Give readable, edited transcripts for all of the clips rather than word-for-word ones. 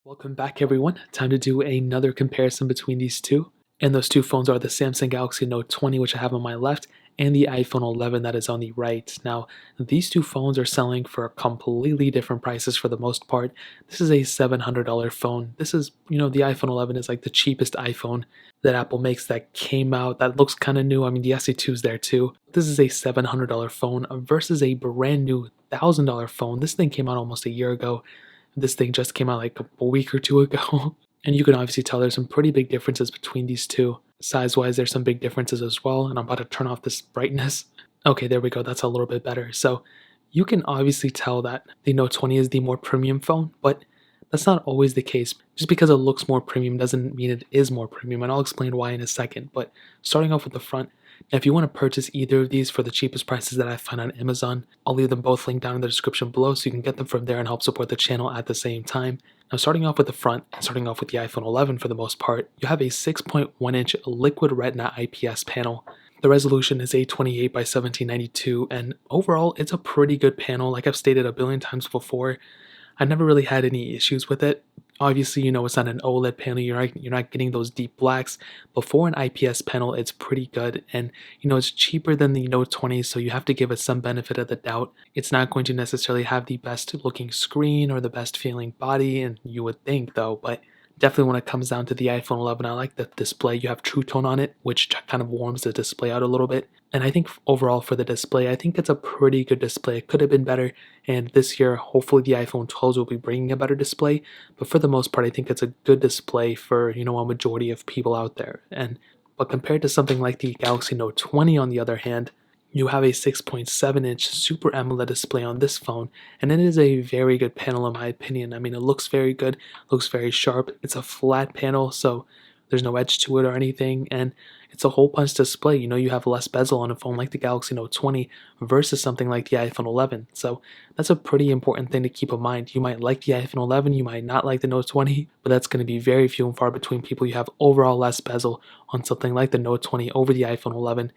Welcome back, everyone. Time to do another comparison between these two. And those two phones are the Samsung Galaxy Note 20, which I have on my left, and the iPhone 11 that is on the right. Now, these two phones are selling for completely different prices for the most part. This is a $700 phone. This is, the iPhone 11 is like the cheapest iPhone that Apple makes that came out that looks kind of new. I mean, the SE2 is there too. This is a $700 phone versus a brand new $1,000 phone. This thing came out almost a year ago. This thing just came out like a week or two ago. And you can obviously tell there's some pretty big differences between these two. Size-wise, there's some big differences as well. And I'm about to turn off this brightness. Okay, there we go. That's a little bit better. So you can obviously tell that the Note 20 is the more premium phone, but that's not always the case. Just because it looks more premium doesn't mean it is more premium, and I'll explain why in a second. But starting off with the front, now if you want to purchase either of these for the cheapest prices that I find on Amazon, I'll leave them both linked down in the description below so you can get them from there and help support the channel at the same time. Now starting off with the front, and starting off with the iPhone 11 for the most part, you have a 6.1-inch liquid retina IPS panel. The resolution is 828 by 1792, and overall it's a pretty good panel. Like I've stated a billion times before, I never really had any issues with it. Obviously, it's not an OLED panel. You're not getting those deep blacks. But for an IPS panel, it's pretty good, and it's cheaper than the Note 20, so you have to give it some benefit of the doubt. It's not going to necessarily have the best looking screen or the best feeling body, and you would think though, but definitely when it comes down to the iPhone 11, I like the display. You have True Tone on it, which kind of warms the display out a little bit. And I think overall for the display, I think it's a pretty good display. It could have been better, and this year, hopefully the iPhone 12s will be bringing a better display. But for the most part, I think it's a good display for, a majority of people out there. But compared to something like the Galaxy Note 20, on the other hand, you have a 6.7-inch Super AMOLED display on this phone, and it is a very good panel in my opinion. I mean, it looks very good, looks very sharp. It's a flat panel, so there's no edge to it or anything, and it's a hole punch display. You have less bezel on a phone like the Galaxy Note 20 versus something like the iPhone 11. So that's a pretty important thing to keep in mind. You might like the iPhone 11, you might not like the Note 20, but that's going to be very few and far between people. You have overall less bezel on something like the Note 20 over the iPhone 11.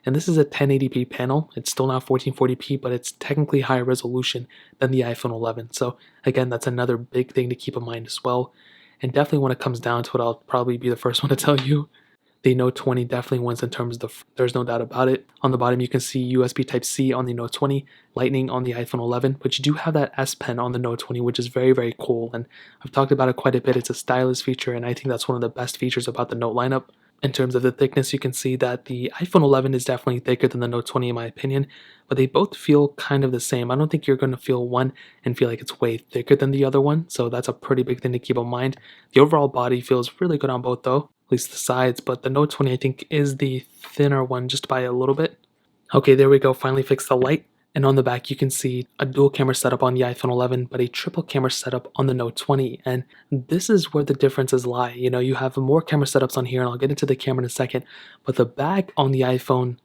And this is a 1080p panel. It's still not 1440p, but it's technically higher resolution than the iPhone 11. So again, that's another big thing to keep in mind as well. And definitely when it comes down to it, I'll probably be the first one to tell you, the Note 20 definitely wins in terms of there's no doubt about it. On the bottom, you can see USB Type-C on the Note 20, Lightning on the iPhone 11, but you do have that S Pen on the Note 20, which is very, very cool. And I've talked about it quite a bit. It's a stylus feature, and I think that's one of the best features about the Note lineup. In terms of the thickness, you can see that the iPhone 11 is definitely thicker than the Note 20 in my opinion, but they both feel kind of the same. I don't think you're going to feel one and feel like it's way thicker than the other one, so that's a pretty big thing to keep in mind. The overall body feels really good on both though, at least the sides, but the Note 20 I think is the thinner one just by a little bit. Okay, there we go, finally fixed the light. And on the back, you can see a dual camera setup on the iPhone 11, but a triple camera setup on the Note 20. And this is where the differences lie. You have more camera setups on here, and I'll get into the camera in a second. But the back on the iPhone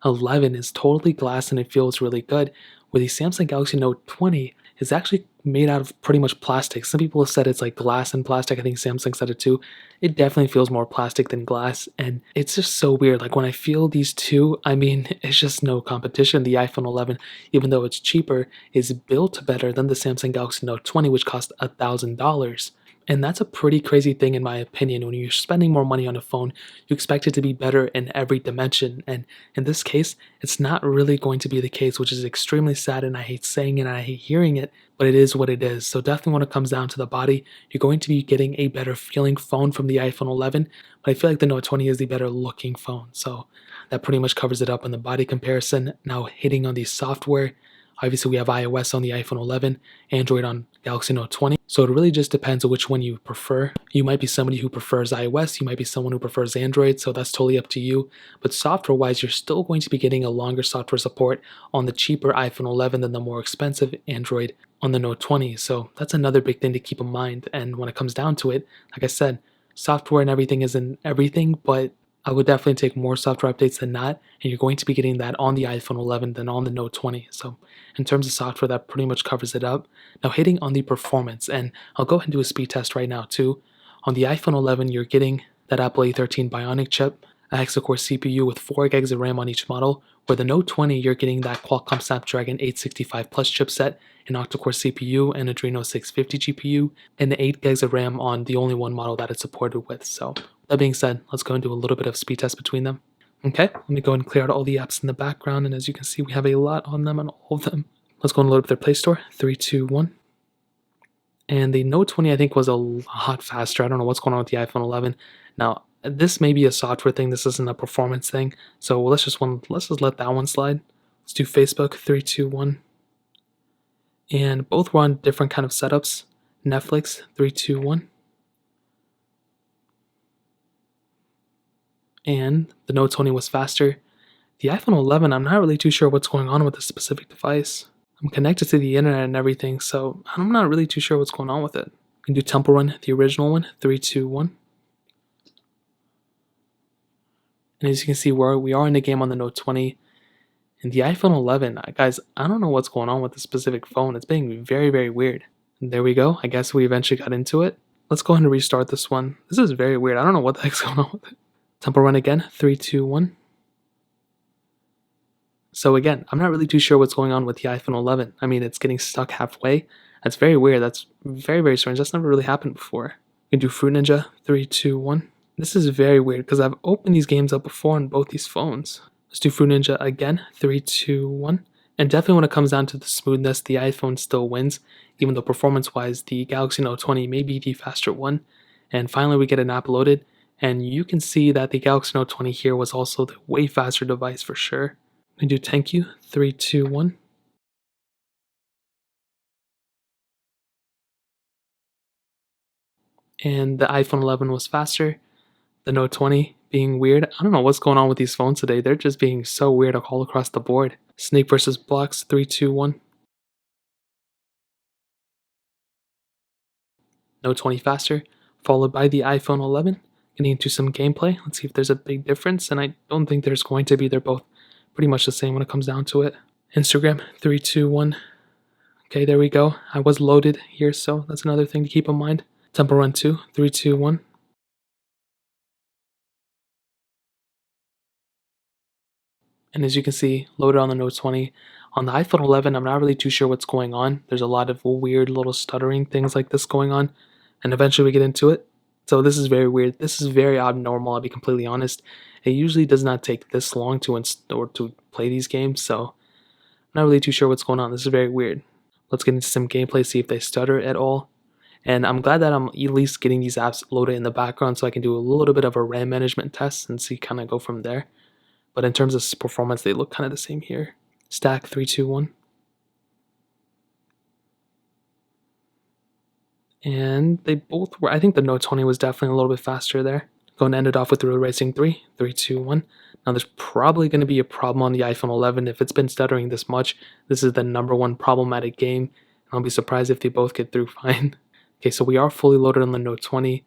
11 is totally glass, and it feels really good. Where the Samsung Galaxy Note 20 is actually made out of pretty much plastic. Some people have said it's like glass and plastic. I think Samsung said it too. It definitely feels more plastic than glass, and it's just so weird. Like when I feel these two, I mean, it's just no competition. The iPhone 11, even though it's cheaper, is built better than the Samsung Galaxy Note 20, which cost $1,000. And that's a pretty crazy thing in my opinion. When you're spending more money on a phone, you expect it to be better in every dimension. And in this case, it's not really going to be the case, which is extremely sad, and I hate saying it and I hate hearing it, but it is what it is. So definitely when it comes down to the body, you're going to be getting a better feeling phone from the iPhone 11, but I feel like the Note 20 is the better looking phone. So that pretty much covers it up in the body comparison. Now hitting on the software, obviously we have iOS on the iPhone 11, Android on Galaxy Note 20. So it really just depends on which one you prefer. You might be somebody who prefers iOS, you might be someone who prefers Android, so that's totally up to you. But software-wise, you're still going to be getting a longer software support on the cheaper iPhone 11 than the more expensive Android on the Note 20. So that's another big thing to keep in mind. And when it comes down to it, like I said, software and everything isn't everything, but I would definitely take more software updates than not, and you're going to be getting that on the iPhone 11 than on the Note 20. So in terms of software, that pretty much covers it up. Now hitting on the performance, and I'll go ahead and do a speed test right now too. On the iPhone 11, you're getting that Apple A13 Bionic chip a hexa-core CPU with 4 gigs of RAM on each model, where the Note 20 you're getting that Qualcomm Snapdragon 865 Plus chipset, an octa-core CPU, and Adreno 650 GPU, and 8 gigs of RAM on the only one model that it's supported with. So that being said, let's go and do a little bit of speed test between them. Okay, let me go and clear out all the apps in the background, and as you can see, we have a lot on them and all of them. Let's go and load up their Play Store. 3, 2, 1. And the Note 20 I think was a lot faster. I don't know what's going on with the iPhone 11. Now, this may be a software thing. This isn't a performance thing. So let's just let that one slide. Let's do Facebook. 3, 2, 1. And both were on different kind of setups. Netflix. 3, 2, 1. And the Note 20 was faster. The iPhone 11, I'm not really too sure what's going on with this specific device. I'm connected to the internet and everything, so I'm not really too sure what's going on with it. We can do Temple Run, the original one. 3, 2, 1. And as you can see, we are in the game on the Note 20. And the iPhone 11, guys, I don't know what's going on with this specific phone. It's being very, very weird. And there we go. I guess we eventually got into it. Let's go ahead and restart this one. This is very weird. I don't know what the heck's going on with it. Temple Run again. 3, 2, 1. So again, I'm not really too sure what's going on with the iPhone 11. I mean, it's getting stuck halfway. That's very weird. That's very, very strange. That's never really happened before. We can do Fruit Ninja. 3, 2, 1. This is very weird because I've opened these games up before on both these phones. Let's do Fruit Ninja again. 3, 2, 1. And definitely when it comes down to the smoothness, the iPhone still wins, even though performance-wise, the Galaxy Note 20 may be the faster one. And finally, we get an app loaded, and you can see that the Galaxy Note 20 here was also the way faster device for sure. We do Thank You. 3, 2, 1. And the iPhone 11 was faster. The Note 20 being weird. I don't know what's going on with these phones today. They're just being so weird all across the board. Snake versus Blocks. 3, 2, 1. Note 20 faster, followed by the iPhone 11. Getting into some gameplay. Let's see if there's a big difference, and I don't think there's going to be. They're both pretty much the same when it comes down to it. Instagram. 3, 2, 1. Okay, there we go. I was loaded here, so that's another thing to keep in mind. Temple Run 2. 3, 2, 1. And as you can see, loaded on the Note 20. On the iPhone 11, I'm not really too sure what's going on. There's a lot of weird little stuttering things like this going on. And eventually we get into it. So this is very weird. This is very abnormal, I'll be completely honest. It usually does not take this long to play these games, so I'm not really too sure what's going on. This is very weird. Let's get into some gameplay, see if they stutter at all. And I'm glad that I'm at least getting these apps loaded in the background so I can do a little bit of a RAM management test and see kind of go from there. But in terms of performance, they look kind of the same here. Stack. 3, 2, 1. And they both were, I think the Note 20 was definitely a little bit faster there. Going to end it off with Road Racing 3. 3, 2, 1. Now there's probably going to be a problem on the iPhone 11 if it's been stuttering this much. This is the #1 problematic game. I'll be surprised if they both get through fine. Okay, so we are fully loaded on the Note 20.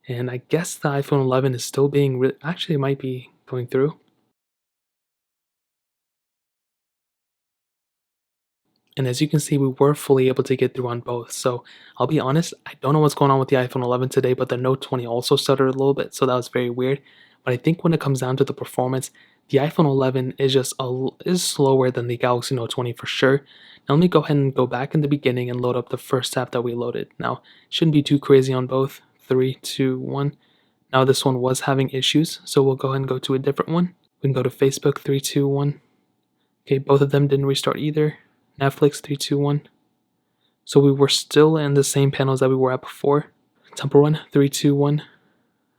And I guess the iPhone 11 is still being, actually it might be going through. And as you can see, we were fully able to get through on both. So I'll be honest, I don't know what's going on with the iPhone 11 today, but the Note 20 also stuttered a little bit, so that was very weird. But I think when it comes down to the performance, the iPhone 11 is just is slower than the Galaxy Note 20 for sure. Now let me go ahead and go back in the beginning and load up the first app that we loaded. Now, it shouldn't be too crazy on both. 3, 2, 1. Now this one was having issues, so we'll go ahead and go to a different one. We can go to Facebook. 3, 2, 1. Okay, both of them didn't restart either. Netflix. 3, 2, 1. So we were still in the same panels that we were at before. Temple Run. 3, 2, 1.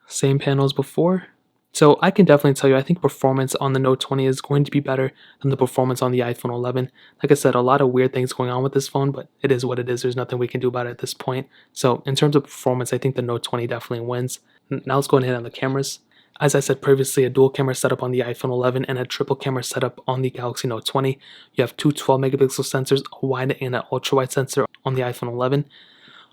Same panels before. So I can definitely tell you, I think performance on the Note 20 is going to be better than the performance on the iPhone 11. Like I said, a lot of weird things going on with this phone, but it is what it is. There's nothing we can do about it at this point. So in terms of performance, I think the Note 20 definitely wins. Now let's go ahead and hit on the cameras. As I said previously, a dual camera setup on the iPhone 11 and a triple camera setup on the Galaxy Note 20. You have two 12 megapixel sensors, a wide and an ultra wide sensor on the iPhone 11.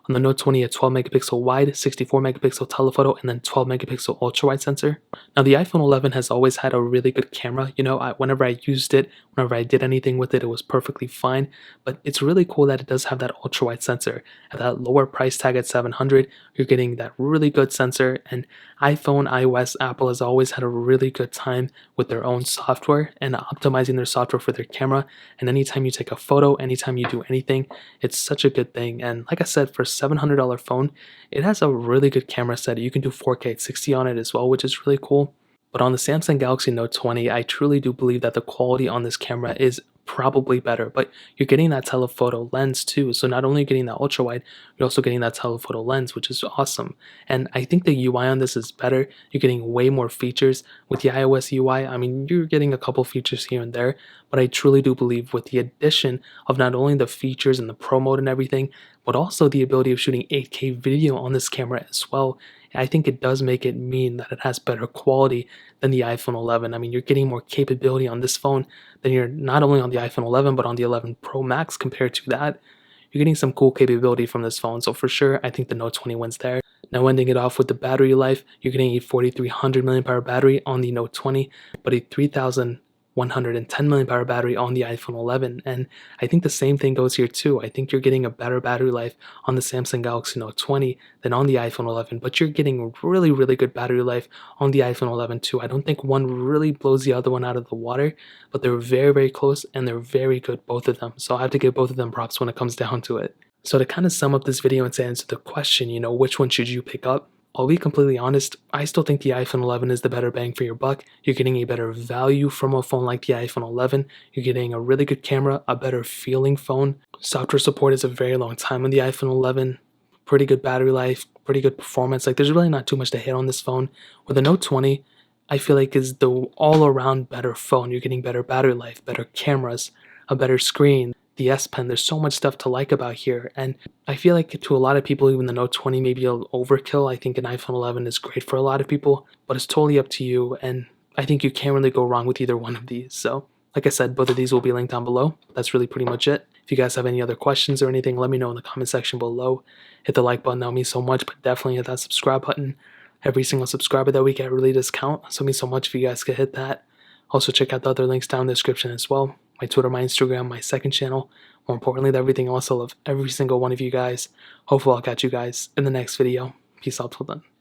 On the Note 20, a 12 megapixel wide, 64 megapixel telephoto, and then 12 megapixel ultra wide sensor. Now, the iPhone 11 has always had a really good camera. Whenever I used it, whenever I did anything with it, it was perfectly fine. But it's really cool that it does have that ultra wide sensor. At that lower price tag at 700, you're getting that really good sensor. And iPhone, iOS, Apple has always had a really good time with their own software and optimizing their software for their camera. And anytime you take a photo, anytime you do anything, it's such a good thing. And like I said, for a $700 phone, it has a really good camera set. You can do 4K at 60 on it as well, which is really cool. But on the Samsung Galaxy Note 20, I truly do believe that the quality on this camera is probably better, but you're getting that telephoto lens too. So not only are you getting that ultra wide, you're also getting that telephoto lens, which is awesome. And I think the UI on this is better. You're getting way more features with the iOS UI. I mean, you're getting a couple features here and there, but I truly do believe with the addition of not only the features and the pro mode and everything, but also the ability of shooting 8K video on this camera as well, I think it does make it mean that it has better quality than the iPhone 11. I mean, you're getting more capability on this phone than you're not only on the iPhone 11, but on the 11 Pro Max compared to that. You're getting some cool capability from this phone. So for sure, I think the Note 20 wins there. Now ending it off with the battery life, you're getting a 4300 mAh battery on the Note 20, but a 3110 mAh battery on the iPhone 11. And I think the same thing goes here too. I think you're getting a better battery life on the Samsung Galaxy Note 20 than on the iPhone 11, but you're getting really, really good battery life on the iPhone 11 too. I don't think one really blows the other one out of the water, but they're very, very close and they're very good, both of them. So I have to give both of them props when it comes down to it. So to kind of sum up this video and to answer the question, which one should you pick up? I'll be completely honest, I still think the iPhone 11 is the better bang for your buck. You're getting a better value from a phone like the iPhone 11. You're getting a really good camera, a better feeling phone. Software support is a very long time on the iPhone 11. Pretty good battery life, pretty good performance. Like, there's really not too much to hit on this phone. With the Note 20, I feel like is the all-around better phone. You're getting better battery life, better cameras, a better screen, the S Pen. There's so much stuff to like about here, and I feel like to a lot of people, even the Note 20 may be a overkill. I think an iPhone 11 is great for a lot of people, but it's totally up to you, and I think you can't really go wrong with either one of these. So like I said, both of these will be linked down below. That's really pretty much it. If you guys have any other questions or anything, let me know in the comment section below. Hit the like button, that would mean so much, but definitely hit that subscribe button. Every single subscriber that we get really does count, so it means so much if you guys could hit that. Also check out the other links down in the description as well. My Twitter, my Instagram, my second channel. More importantly than everything else, I love every single one of you guys. Hopefully I'll catch you guys in the next video. Peace out till then.